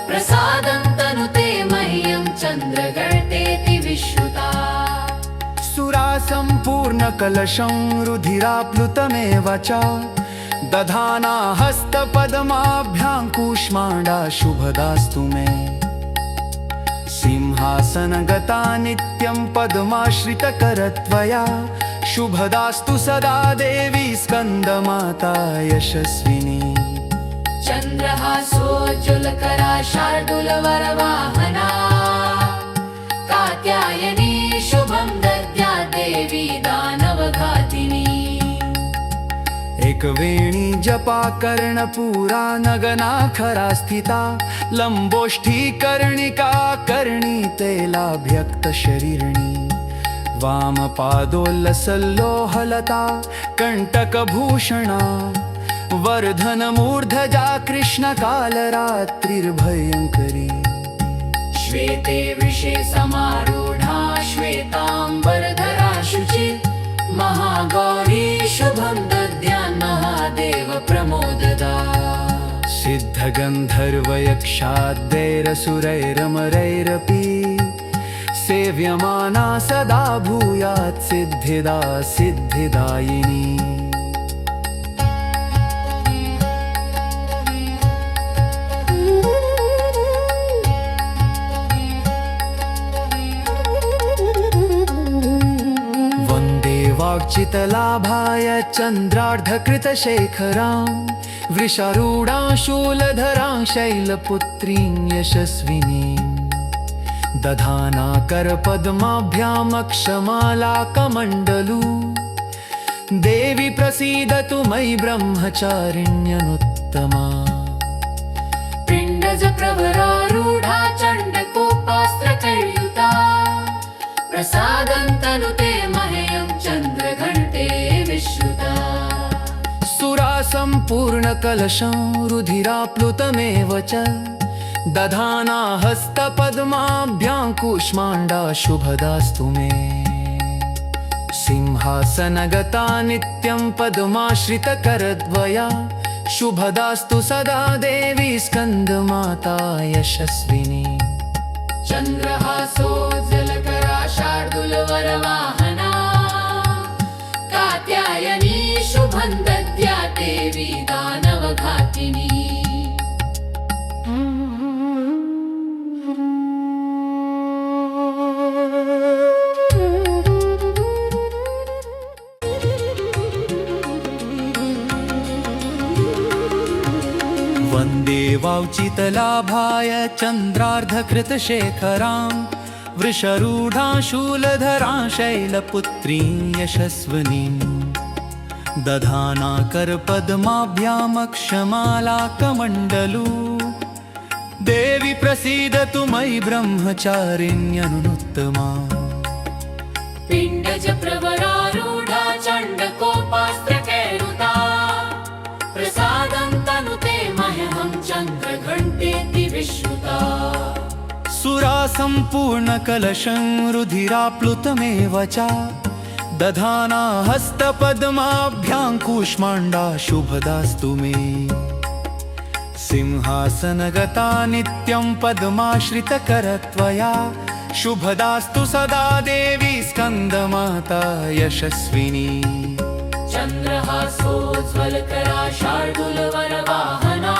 प्रसादं तनुते मह्यं चन्द्रघण्टेति विश्रुता सुरासम्पूर्णकलशं रुधिराप्लुतमेव च दधाना हस्तपद्माभ्यां कूष्माण्डा शुभदास्तु मे सिंहासनगता नित्यं पद्माश्रितकरत्वया शुभदास्तु सदा देवी स्कन्दमाता यशस्विनी चन्द्रहासोज्ज्वलकरा शार्दूलवरवाहना कात्यायनी शुभं दद्या देवी दानवघातिनी एकवेणी जपा कर्णपूरा नगनाखरा स्थिता लंबोष्ठी कर्णिका कर्णी तैलाभ्यक्तशरीरिणी वामपादोल्लसल्लोहलता कण्टकभूषणा वर्धनमूर्धजा कृष्णकालरात्रिर्भयङ्करी श्वेते वृषे समारूढा श्वेताम्बरधरा शुचि महागौरी शुभं दद्यान् महादेव प्रमोददा सिद्धगन्धर्वयक्षाद्यैरसुरैरमरैरपि सेव्यमाना सदा भूयात् सिद्धिदा सिद्धिदायिनी वाग्चितलाभाय चन्द्रार्धकृतशेखरां वृषारूढां शूलधरां शैलपुत्रीं यशस्विनीं दधाना करपद्माभ्यामक्षमालाकमण्डलू देवी प्रसीदतु मयि ब्रह्मचारिण्यनुत्तमा पिण्डज प्रवरारूढा चण्डकोपास्त्रकैर्युता प्रसादं तनुते मह्यं चन्द्रघण्टे विश्रुता सुरासम्पूर्णकलशं रुधिराप्लुतमेव च दधाना हस्तपद्माभ्यां कूष्माण्डा शुभदास्तु मे सिंहासनगता नित्यं पद्माश्रितकरद्वया शुभदास्तु सदा देवी स्कन्दमाता यशस्विनी चन्द्रहासोज्ज्वलकरा शार्दूलवरवाहना कात्यायनी शुभं दद्या देवी दानवघातिनी वाञ्छितलाभाय चन्द्रार्धकृतशेखरां वृषरूढां शूलधरां शैलपुत्रीं यशस्विनीं दधाना करपद्माभ्यामक्षमालाकमण्डलू देवी प्रसीदतु मयि ब्रह्मचारिण्यनुत्तमा पिण्डज प्रवरारूढा चण्डकोपास्त्रकैरुता प्रसादं तनुते मह्यहं चन्द्रघण्टेति विश्रुता सुरा सम्पूर्णकलशं रुधिराप्लुतमेव च दधाना हस्तपद्माभ्यां कूष्माण्डा शुभदास्तु मे सिंहासनगता नित्यं पद्माश्रितकरत्वया शुभदास्तु सदा देवी स्कन्दमाता यशस्विनी चन्द्रहासोज्ज्वलकरा शार्दूलवरवाहना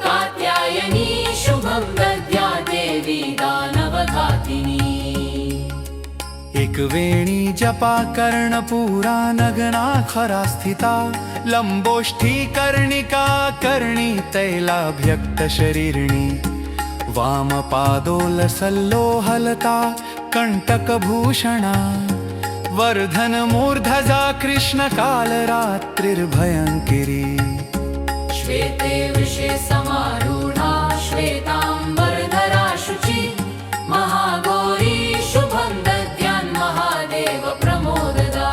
कात्यायनी शुभं दद्या देवी दानवघातिनी एकवेणी जपा कर्णपूरा नगनाखरा स्थिता लम्बोष्ठी कर्णिका कर्णी तैलाभ्यक्तशरीरिणी वामपादोलसल्लोहलता कण्टकभूषणा वर्धनमूर्धजा कृष्णकालरात्रिर्भयङ्करी श्वेते वृषे समारूढा श्वेताम्बरधरा शुचि महागौरी शुभं दद्यान्महादेव प्रमोददा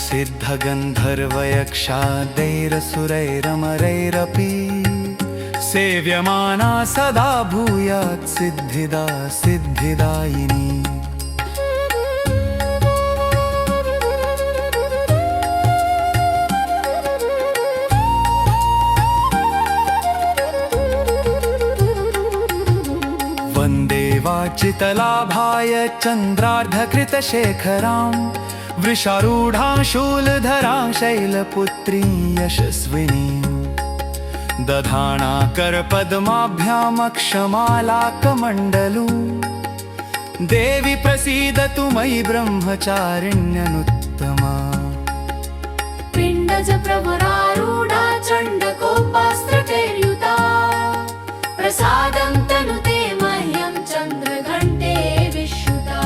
सिद्धगन्धर्वयक्षादैरसुरैरमरैरपि सेव्यमाना सदा भूयात् सिद्धिदा सिद्धिदायिनी वन्दे वाचितलाभाय चन्द्रार्धकृतशेखरां वृषारूढां शूलधरां शैलपुत्रीं यशस्विनीं दधाना करपद्माभ्यामक्षमालाकमण्डलू देवी प्रसीदतु मयि ब्रह्मचारिण्यनुत्तमा पिण्डज प्रवरारूढा चण्डकोपास्त्रकैर्युता प्रसादं तनुते मह्यं चन्द्रघण्टे विश्रुता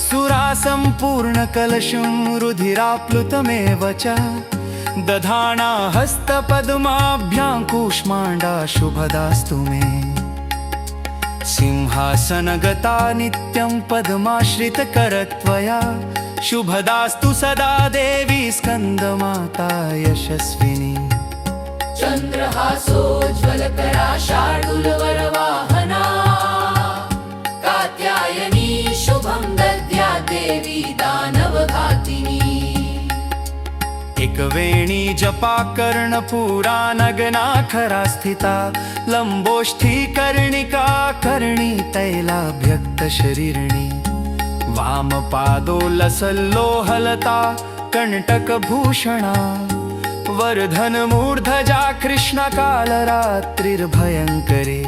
सुरा सम्पूर्णकलशं रुधिराप्लुतमेव च दधाना हस्तपद्माभ्यां कूष्माण्डा शुभदास्तु मे सिंहासनगता नित्यं पद्माश्रितकरत्वया शुभदास्तु सदा देवी स्कन्दमाता यशस्विनी चन्द्रहासोज्ज्वलकरा शार्दूलवरवाहना कात्यायनी शुभं दद्या देवी दानवघातिनी एकवेणी जपा कर्णपूरा नगनाखरा स्थिता लम्बोष्ठी कर्णिका कर्णी तैलाभ्यक्तशरीरिणी वामपादोलसल्लोहलता कण्टकभूषणा वर्धनमूर्धजा कृष्णकालरात्रिर्भयङ्करी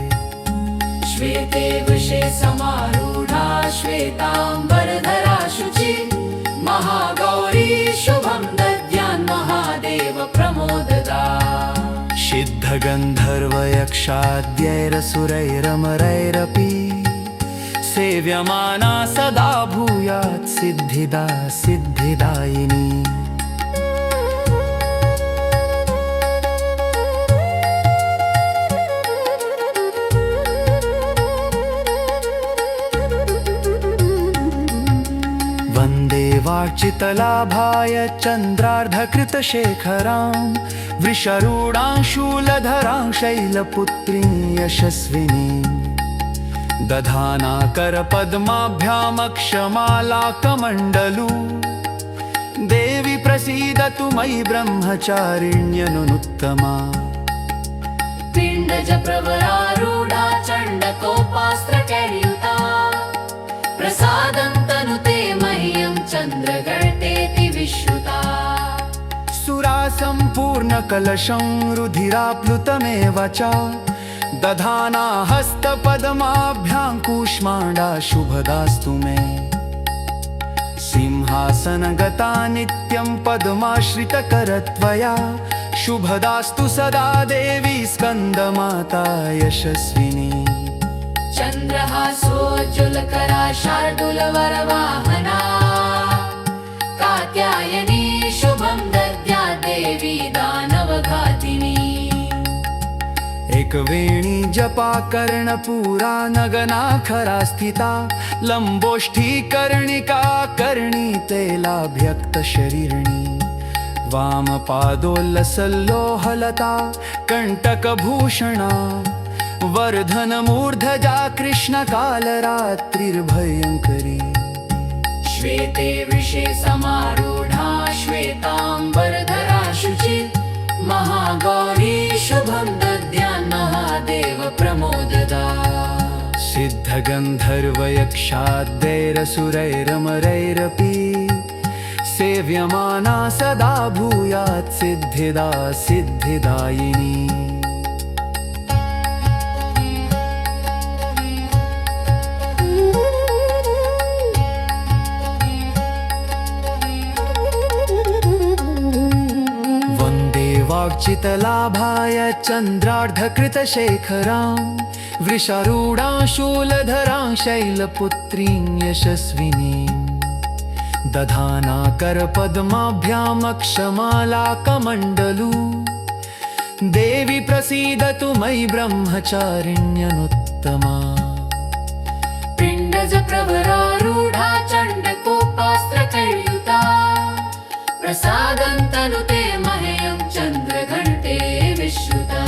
श्वेते वृषे समारूढा श्वेताम्बरधरा शुचि महागौरी शुभं दद्यान्महादेव प्रमोददा सिद्धगन्धर्वयक्षाद्यैरसुरैरमरैरपि सेव्यमाना सदा भूयात् सिद्धिदा सिद्धिदायिनी वन्दे वाचितलाभाय चन्द्रार्धकृतशेखरां वृषरूढां शूलधरां शैलपुत्रीं यशस्विनीं दधाना करपद्माभ्यामक्षमालाकमण्डलू देवी प्रसीदतु मयि ब्रह्मचारिण्यनुत्तमा पिण्डज प्रवरारूढा चण्डकोपास्त्रकैर्युता प्रसादं तनुते मह्यं चन्द्रघण्टेति विश्रुता सुरा सम्पूर्णकलशं रुधिराप्लुतमेव च दधाना हस्तपद्माभ्यां कूष्माण्डा शुभदास्तु मे सिंहासनगता नित्यं पद्माश्रितकरत्वया शुभदास्तु सदा देवी स्कन्दमाता यशस्विनी चन्द्रहासोज्ज्वलकरा शार्दूलवरवाहना कात्यायनी शुभं दद्या देवी दानवघातिनी एकवेणी जपा कर्णपूरा नगनाखरा स्थिता लंबोष्ठी कर्णिका कर्णी तैलाभ्यक्त शरीरिणी वामपादोल्लसल्लोहलता कंटकभूषणा वर्धनमूर्धजा कृष्णकालरात्रिर्भयङ्करी श्वेते वृषे समारूढा श्वेताम्बरधरा शुचि महागौरी शुभं दद्यान्महादेव प्रमोददा सिद्धगन्धर्वयक्षाद्दैरसुरैरमरैरपि सेव्यमाना सदा भूयात् सिद्धिदा सिद्धिदायिनी वाक्चितलाभाय चन्द्रार्धकृतशेखरां वृषारूढां शूलधरां शैलपुत्रीं यशस्विनीं दधाना करपद्माभ्यामक्षमालाकमण्डलू देवी प्रसीदतु मयि ब्रह्मचारिण्यनुत्तमा पिण्डज प्रवरारूढा चण्डकोपास्त्रकैर्युता प्रसादं तनुते मह्यं चन्द्रघण्टे विश्रुता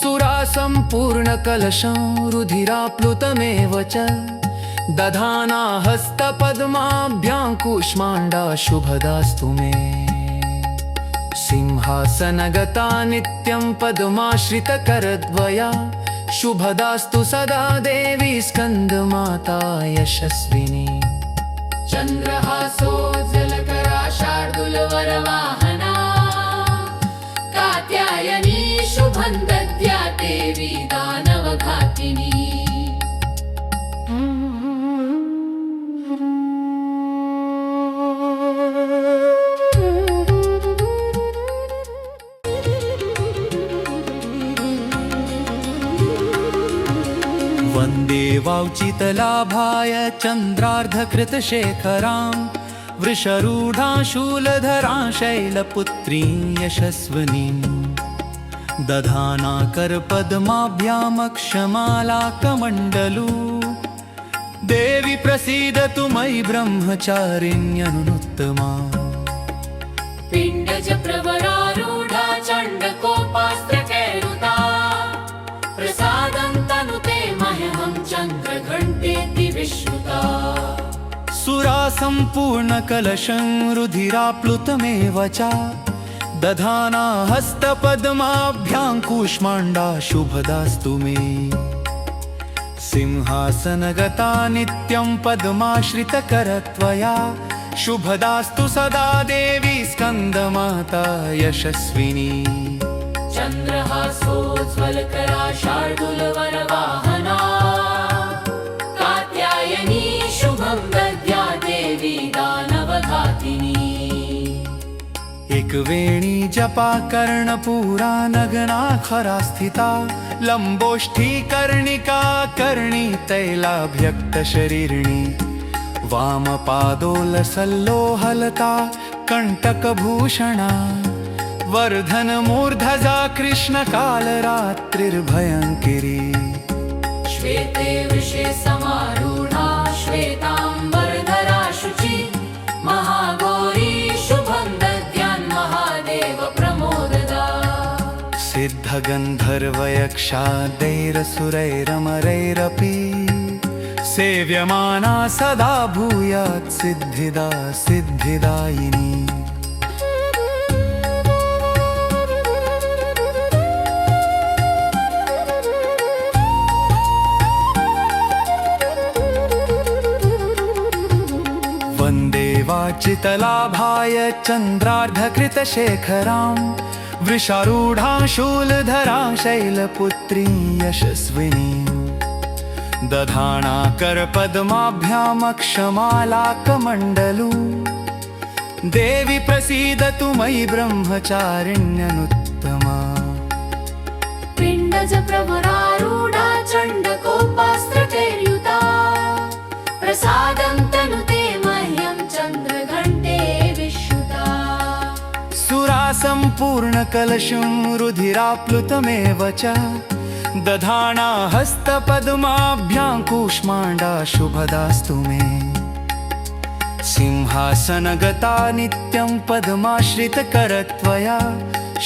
सुरा सम्पूर्णकलशं रुधिराप्लुतमेव च दधाना हस्तपद्माभ्यां कूष्माण्डा शुभदास्तु मे सिंहासनगता नित्यं पद्माश्रितकरद्वया शुभदास्तु सदा देवी स्कन्दमाता यशस्विनी चन्द्रहासोज्ज्वलकरा शार्दूलवरवाहना कात्यायनी शुभं दद्या देवी दानवघातिनी वन्दे वाञ्छितलाभाय चन्द्रार्धकृतशेखरां वृषारूढां शूलधरां शैलपुत्रीं यशस्विनीं दधाना करपद्माभ्यामक्षमालाकमण्डलू देवी प्रसीदतु मयि ब्रह्मचारिण्यनुत्तमा पिण्डज प्रवरारूढा चण्डकोपास्त्रकैरुता प्रसादं तनुते मह्यं चन्द्रघण्टेति विश्रुता सुरा सम्पूर्णकलशं रुधिराप्लुतमेव च दधाना हस्तपद्माभ्यां कूष्माण्डा शुभदास्तु मे सिंहासनगता नित्यं पद्माश्रितकरत्वया शुभदास्तु सदा देवी स्कन्दमाता यशस्विनी चन्द्रहासोज्ज्वलकरा शार्दूलवरवाहना कात्यायनी शुभं दद्या देवी दानवघातिनी एकवेणी जपा कर्णपूरा नगनाखरा स्थिता लंबोष्ठी कर्णिका कर्णी तैलाभ्यक्त शरीरिणी वामपादोलसल्लोहलता कंटकभूषणा वर्धनमूर्धजा कृष्णकालरात्रिर्भयङ्करी श्वेते वृषे समारूढा श्वेताम्बरधरा शुचि महागौरी शुभं दद्यान्महादेव प्रमोददा सिद्धगन्धर्वयक्षादैरसुरैरमरैरपि सेव्यमाना सदा भूयात् सिद्धिदा सिद्धिदायिनी वन्दे वाचितलाभाय चन्द्रार्धकृतशेखरां वृषारूढां शूलधरां शैलपुत्रीं यशस्विनीं दधाना करपद्माभ्यामक्षमालाकमण्डलू देवी प्रसीदतु मयि ब्रह्मचारिण्यनुत्तमा पिण्डज प्रवरारूढा चण्डकोपास्त्रकैर्युता प्रसादं तनुते मह्यं चन्द्रघण्टे विश्रुता सुरासम्पूर्णकलशं रुधिराप्लुतमेव च दधाना हस्तपद्माभ्यां कूष्माण्डा शुभदास्तु मे सिंहासनगता नित्यं पद्माश्रितकरत्वया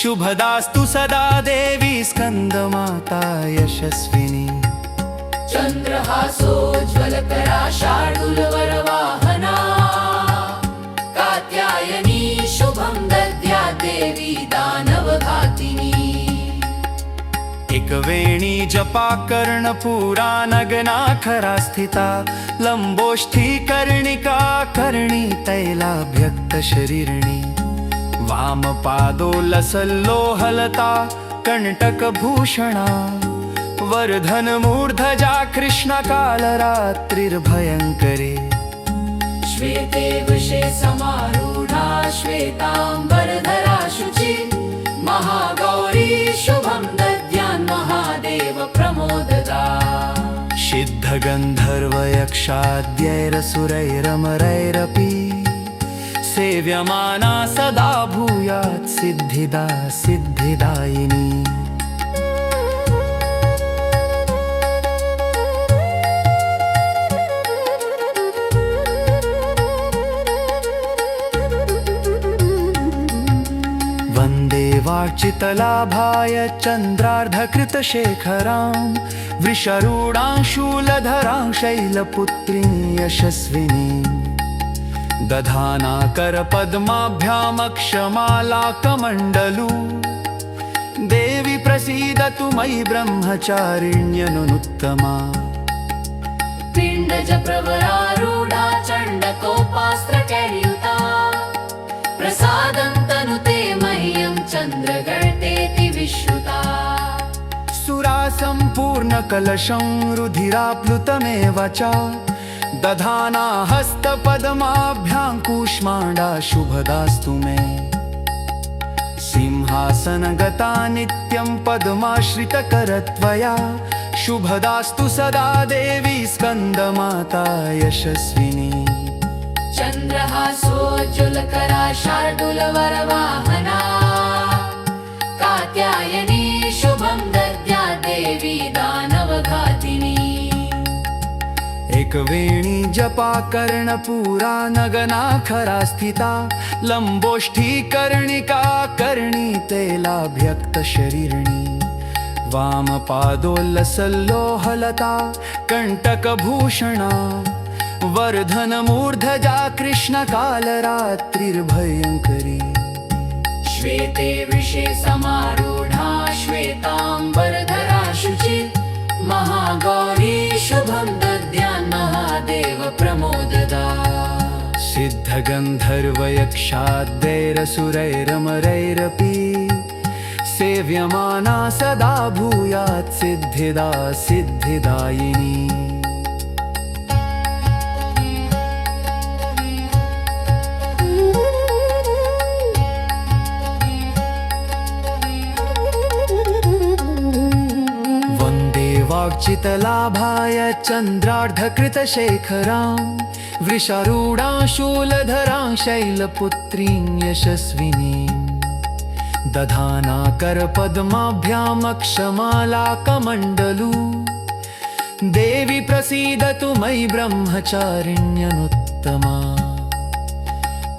शुभदास्तु सदा देवी स्कन्दमाता यशस्विनी चन्द्रहासोज्ज्वलकरा शार्दूलवरवाहना कात्यायनी शुभं दद्या देवी दानवघातिनी एकवेणी जपा कर्णपूरा नगनाखरा स्थिता लम्बोष्ठी कर्णिका कर्णी तैलाभ्यक्तशरीरिणी वामपादोलसल्लोहलता कण्टकभूषणा वर्धनमूर्धजा कृष्णकालरात्रिर्भयङ्करी श्वेते वृषे समारूढा श्वेताम्बरधरा शुचि महागौरी शुभं दद्यान् महादेव प्रमोददा सिद्धगन्धर्वयक्षाद्यैरसुरैरमरैरपि सेव्यमाना सदा भूयात् सिद्धिदा सिद्धिदायिनी वन्दे वार्चितलाभाय चन्द्रार्धकृतशेखरां वृषरूढां शूलधरां शैलपुत्रीं यशस्विनीं दधाना करपद्माभ्यामक्षमालाकमण्डलू देवी प्रसीदतु मयि ब्रह्मचारिण्यनुत्तमा पिण्डज प्रवरारूढा चण्डकोपास्त्रकैर्युता प्रसादं तनुते मह्यं चन्द्रघण्टेति विश्रुता सुरासम्पूर्णकलशं रुधिराप्लुतमेव च दधाना हस्तपद्माभ्यां कूष्माण्डा शुभदास्तु मे सिंहासनगता नित्यं पद्माश्रितकरत्वया शुभदास्तु सदा देवी स्कन्दमाता यशस्विनी चन्द्रहासोज्ज्वलकरा शार्दूलवरवाहना कात्यायनी शुभं दद्या देवी दानवघातिनी एकवेणी जपा कर्णपूरा नगनाखरा स्थिता लम्बोष्ठी कर्णिका कर्णी तैलाभ्यक्तशरीरिणी वामपादोल्लसल्लोहलता कण्टकभूषणा वर्धनमूर्धजा कृष्णकालरात्रिर्भयङ्करी श्वेते वृषे समारूढा श्वेताम्बरधरा शुचि महागौरी शुभं दद्यान् महादेव प्रमोददा सिद्धगन्धर्वयक्षाद्यैरसुरैरमरैरपि सेव्यमाना सदा भूयात् सिद्धिदा सिद्धिदायिनी वाक्चितलाभाय चन्द्रार्धकृतशेखरां वृषारूढां शूलधरां शैलपुत्रीं यशस्विनीं दधाना करपद्माभ्यामक्षमालाकमण्डलू देवी प्रसीदतु मयि ब्रह्मचारिण्यनुत्तमा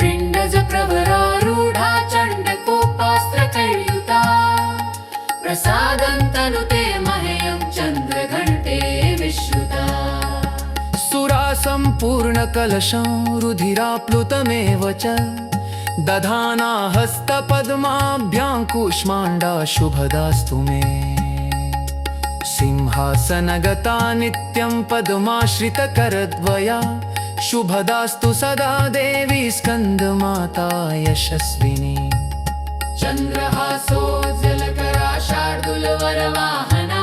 पिण्डज प्रवरारूढा चण्डकोपास्त्रकैर्युता प्रसादं तनुते मह्यं चन्द्रघण्टे विश्रुता सुरासम्पूर्णकलशं रुधिराप्लुतमेव च दधाना हस्तपद्माभ्यां कूष्माण्डा शुभदास्तु मे सिंहासनगता नित्यं पद्माश्रितकरद्वया शुभदास्तु सदा देवी स्कन्दमाता यशस्विनी चन्द्रहासोज्ज्वलकरा शार्दूलवरवाहना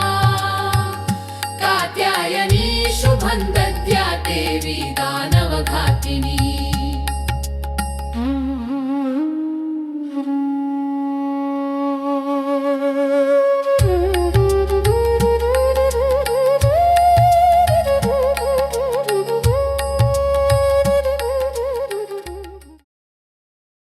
कात्यायनी शुभं दद्या देवी दानवघातिनी